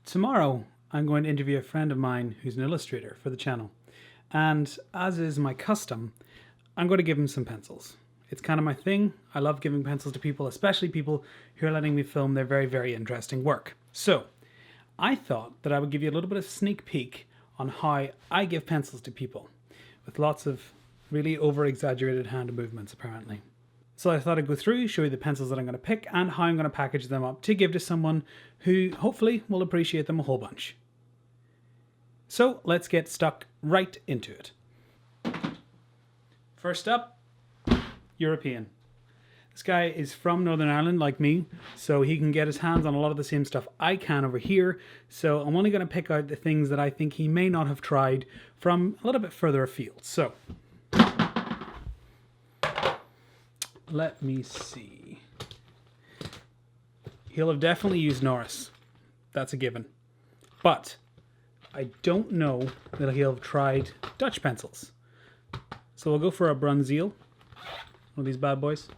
Tomorrow, I'm going to interview a friend of mine who's an illustrator for the channel. And as is my custom, I'm going to give him some pencils. It's kind of my thing. I love giving pencils to people, especially people who are letting me film their very, very interesting work. So, I thought that I would give you a little bit of sneak peek on how I give pencils to people, with lots of really over-exaggerated hand movements, apparently. So I thought I'd go through, show you the pencils that I'm going to pick and how I'm going to package them up to give to someone who hopefully will appreciate them a whole bunch. So let's get stuck right into it. First up, European. This guy is from Northern Ireland like me, so he can get his hands on a lot of the same stuff I can over here. So I'm only going to pick out the things that I think he may not have tried from a little bit further afield. So let me see. He'll have definitely used Norris. That's a given. But I don't know that he'll have tried Dutch pencils. So we'll go for a Brunseel. One of these bad boys.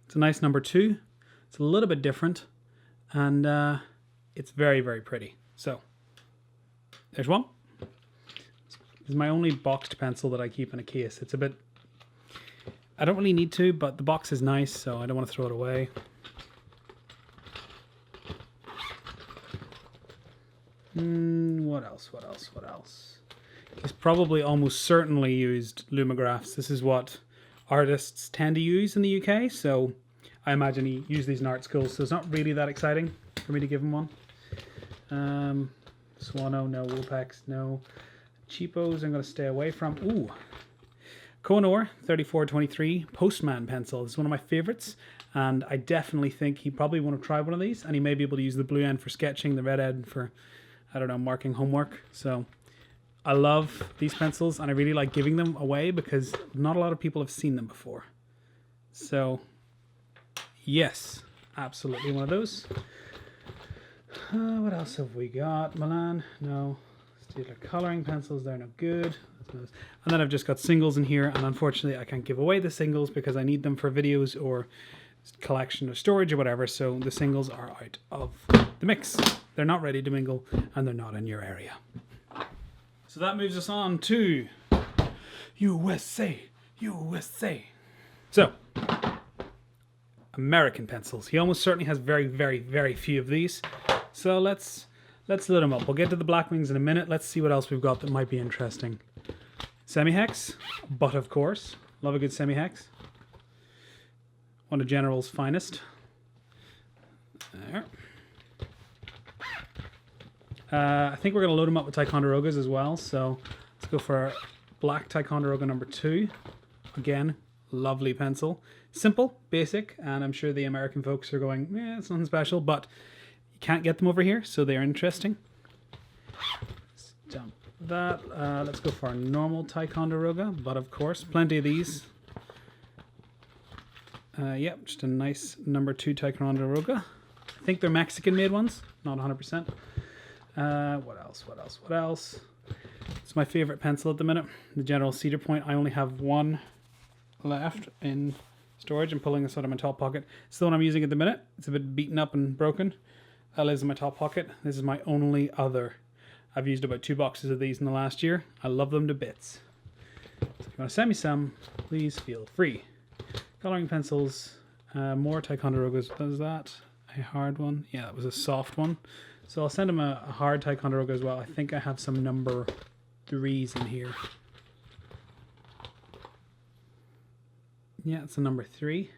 It's a nice number 2. It's a little bit different. And it's very, very pretty. So there's one. This is my only boxed pencil that I keep in a case. It's a bit... I don't really need to, but the box is nice, so I don't want to throw it away. What else? He's probably almost certainly used Lumigraphs. This is what artists tend to use in the UK, so I imagine he used these in art schools, so it's not really that exciting for me to give him one. Swano, no. Woolpex, no. Cheapos I'm going to stay away from. Ooh. Koh-i-Noor 3423 Postman pencil. This is one of my favorites, and I definitely think he probably want to try one of these, and he may be able to use the blue end for sketching, the red end for, I don't know, marking homework. So I love these pencils, and I really like giving them away because not a lot of people have seen them before. So yes, absolutely one of those. What else have we got? Milan, no. Staedtler coloring pencils, they're no good. And then I've just got singles in here, and unfortunately I can't give away the singles because I need them for videos or collection or storage or whatever, so the singles are out of the mix. They're not ready to mingle, and they're not in your area. So that moves us on to USA. So, American pencils. He almost certainly has very, very, very few of these. So let's lit them up. We'll get to the black wings in a minute. Let's see what else we've got that might be interesting. Semi-hex, but of course, love a good semi-hex. One of General's finest. There. I think we're going to load them up with Ticonderogas as well. So let's go for black Ticonderoga number 2. Again, lovely pencil. Simple, basic, and I'm sure the American folks are going, yeah, it's nothing special, but you can't get them over here, so they're interesting. Let's dump that. Let's go for a normal Ticonderoga, but of course, plenty of these. Yep, just a nice number 2 Ticonderoga. I think they're Mexican-made ones, not 100%. What else? It's my favorite pencil at the minute, the General Cedar Point. I only have one left in storage. I'm pulling this out of my top pocket. It's the one I'm using at the minute. It's a bit beaten up and broken. That lives in my top pocket. This is my only other. I've used about 2 boxes of these in the last year. I love them to bits. So if you want to send me some, please feel free. Coloring pencils, more Ticonderogas. Was that a hard one? Yeah, that was a soft one. So I'll send him a hard Ticonderoga as well. I think I have some number 3s in here. Yeah, it's a number 3.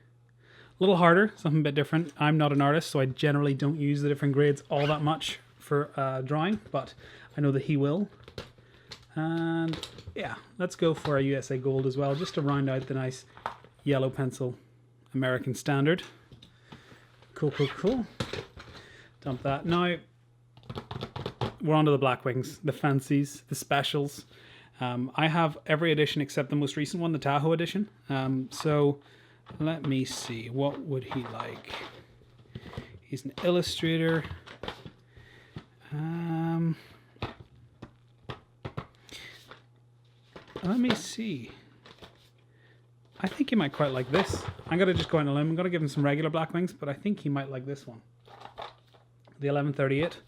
A little harder, something a bit different. I'm not an artist, so I generally don't use the different grades all that much for drawing, but I know that he will. And yeah, let's go for a USA Gold as well, just to round out the nice yellow pencil American standard. Cool. Dump that. Now, we're on to the black wings, the fancies, the specials. I have every edition except the most recent one, the Tahoe edition. So let me see, what would he like? He's an illustrator. Let me see. I think he might quite like this. I'm going to just go on a limb. I'm going to give him some regular black wings, but I think he might like this one. The 1138.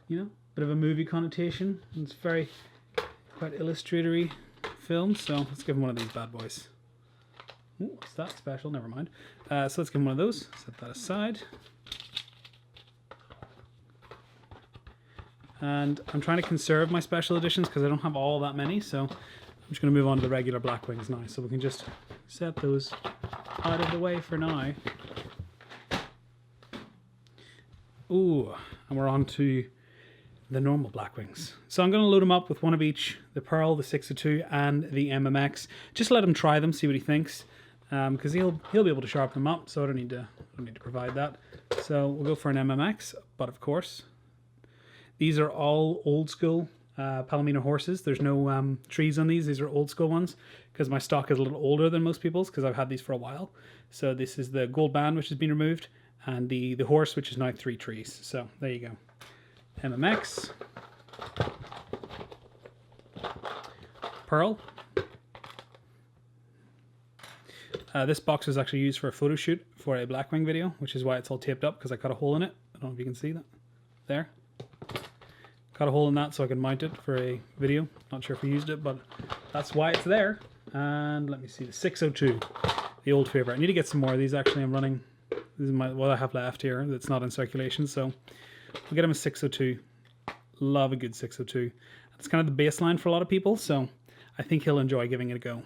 You know, bit of a movie connotation. It's very quite illustratory film, so let's give him one of these bad boys. Ooh, what's that special? Never mind. So let's give him one of those. Set that aside. And I'm trying to conserve my special editions because I don't have all that many, so I'm just going to move on to the regular black wings now, so we can just set those out of the way for now. Ooh, and we're on to the normal black wings. So I'm going to load them up with one of each, the Pearl, the 602, and the MMX. Just let him try them, see what he thinks, because he'll be able to sharpen them up, so I don't need to provide that. So we'll go for an MMX, but of course, these are all old school Palomino horses. There's no trees on these. These are old school ones because my stock is a little older than most people's because I've had these for a while. So this is the gold band which has been removed and the horse which is now 3 trees. So there you go. MMX. Pearl. This box was actually used for a photo shoot for a Blackwing video, which is why it's all taped up because I cut a hole in it. I don't know if you can see that. There. Cut a hole in that so I can mount it for a video. Not sure if we used it, but that's why it's there. And let me see, the 602, the old favorite. I need to get some more of these actually. I'm running, this is what I have left here that's not in circulation, so we'll get him a 602. Love a good 602. It's kind of the baseline for a lot of people, so I think he'll enjoy giving it a go.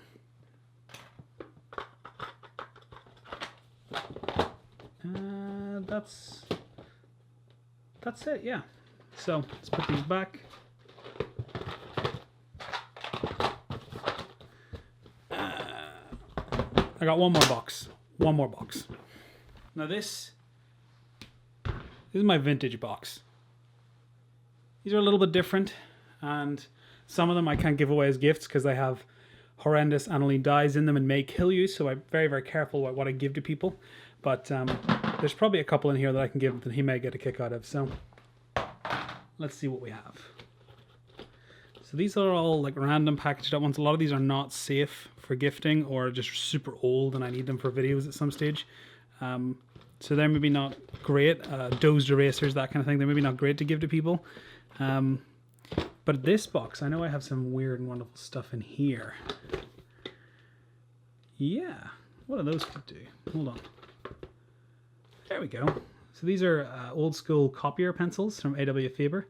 That's it, yeah. So let's put these back. I got one more box. One more box. Now this is my vintage box. These are a little bit different, and some of them I can't give away as gifts because they have horrendous aniline dyes in them and may kill you, so I'm very, very careful about what I give to people. But there's probably a couple in here that I can give that he may get a kick out of. So let's see what we have. So these are all like random packaged up ones. A lot of these are not safe for gifting or just super old and I need them for videos at some stage. So they're maybe not great. Dozed erasers, that kind of thing. They're maybe not great to give to people. But this box, I know I have some weird and wonderful stuff in here. Yeah, what are those could do? Hold on. There we go. So these are old school copier pencils from A.W. Faber.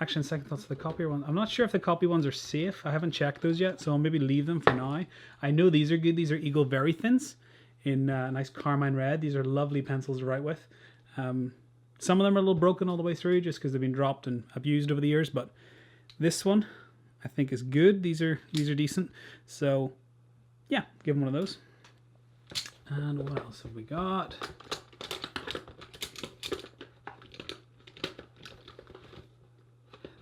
Actually, in second thoughts, the copier one. I'm not sure if the copy ones are safe. I haven't checked those yet, so I'll maybe leave them for now. I know these are good. These are Eagle Very Thins in nice carmine red. These are lovely pencils to write with. Some of them are a little broken all the way through just because they've been dropped and abused over the years, but this one I think is good. These are decent. So yeah, give them one of those. And what else have we got?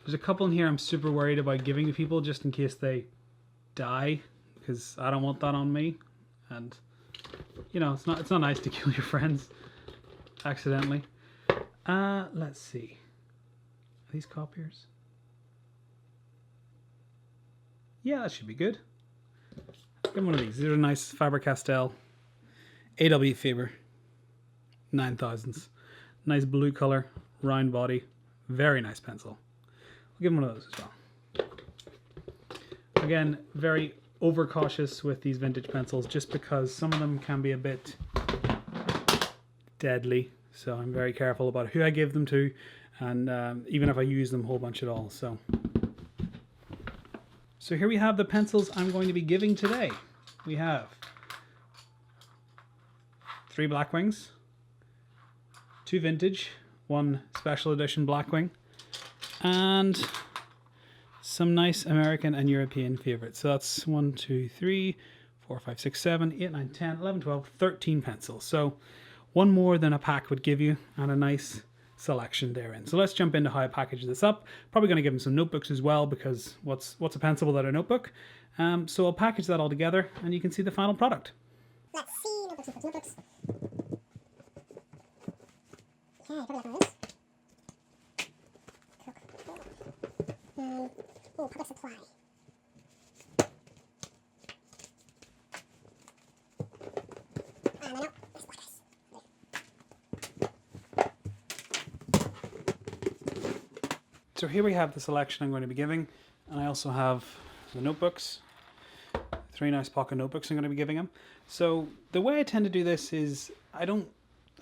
There's a couple in here I'm super worried about giving to people just in case they die, because I don't want that on me. And you know, it's not nice to kill your friends accidentally. Let's see. Are these copiers? Yeah, that should be good. Give me one of these. These are nice Faber-Castell A.W. Faber 9000s. Nice blue color, round body, very nice pencil. I'll give him one of those as well. Again, very overcautious with these vintage pencils just because some of them can be a bit deadly. So I'm very careful about who I give them to, and even if I use them a whole bunch at all. So here we have the pencils I'm going to be giving today. We have 3 Blackwings, 2 vintage, 1 special edition Blackwing, and some nice American and European favorites. So that's 1, 2, 3, 4, 5, 6, 7, 8, 9, 10, 11, 12, 13 pencils. So one more than a pack would give you, and a nice selection therein. So let's jump into how I package this up. Probably going to give them some notebooks as well, because what's a pencil without a notebook? So I'll package that all together, and you can see the final product. Let's see, notebooks. Okay, probably have one of those. Cool. Oh, public supply. So here we have the selection I'm going to be giving, and I also have the notebooks. 3 nice pocket notebooks I'm going to be giving him. So the way I tend to do this is I don't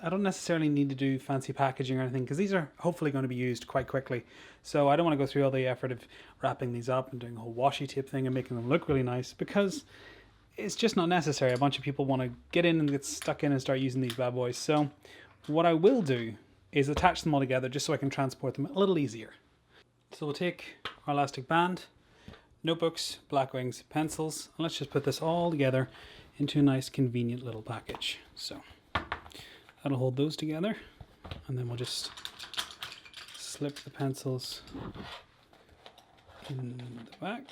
necessarily need to do fancy packaging or anything, because these are hopefully going to be used quite quickly. So I don't want to go through all the effort of wrapping these up and doing a whole washi tape thing and making them look really nice, because it's just not necessary. A bunch of people want to get in and get stuck in and start using these bad boys. So what I will do is attach them all together just so I can transport them a little easier. So we'll take our elastic band, notebooks, black wings, pencils, and let's just put this all together into a nice convenient little package. So that'll hold those together, and then we'll just slip the pencils in the back.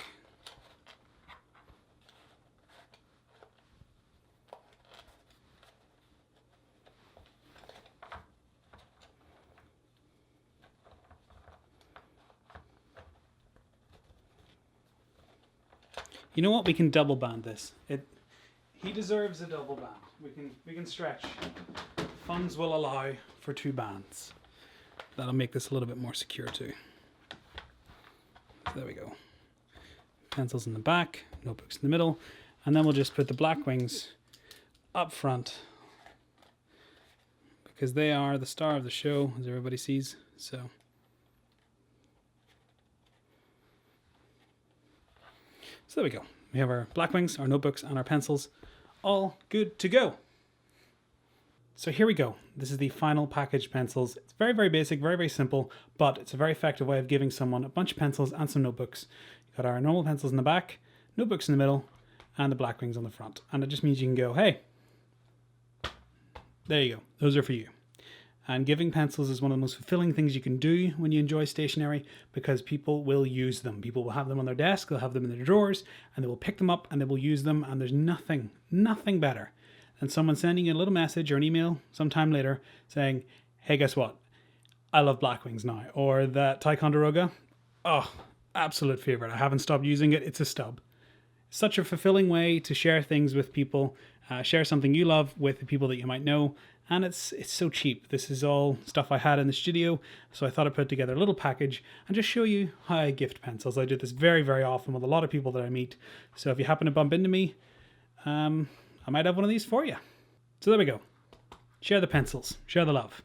You know what? We can double band this. He deserves a double band. We can stretch. Funds will allow for 2 bands. That'll make this a little bit more secure too. So there we go. Pencils in the back, notebooks in the middle, and then we'll just put the black wings up front, because they are the star of the show, as everybody sees. So there we go. We have our black wings, our notebooks, and our pencils all good to go. So here we go. This is the final packaged pencils. It's very, very basic, very, very simple, but it's a very effective way of giving someone a bunch of pencils and some notebooks. You've got our normal pencils in the back, notebooks in the middle, and the black wings on the front. And it just means you can go, hey, there you go. Those are for you. And giving pencils is one of the most fulfilling things you can do when you enjoy stationery, because people will use them. People will have them on their desk, they'll have them in their drawers, and they will pick them up and they will use them. And there's nothing better than someone sending you a little message or an email sometime later saying, hey, guess what? I love black wings now. Or that Ticonderoga, oh, absolute favorite. I haven't stopped using it. It's a stub. Such a fulfilling way to share things with people, share something you love with the people that you might know. And it's so cheap. This is all stuff I had in the studio, so I thought I'd put together a little package and just show you how I gift pencils. I do this very, very often with a lot of people that I meet. So if you happen to bump into me, I might have one of these for you. So there we go. Share the pencils. Share the love.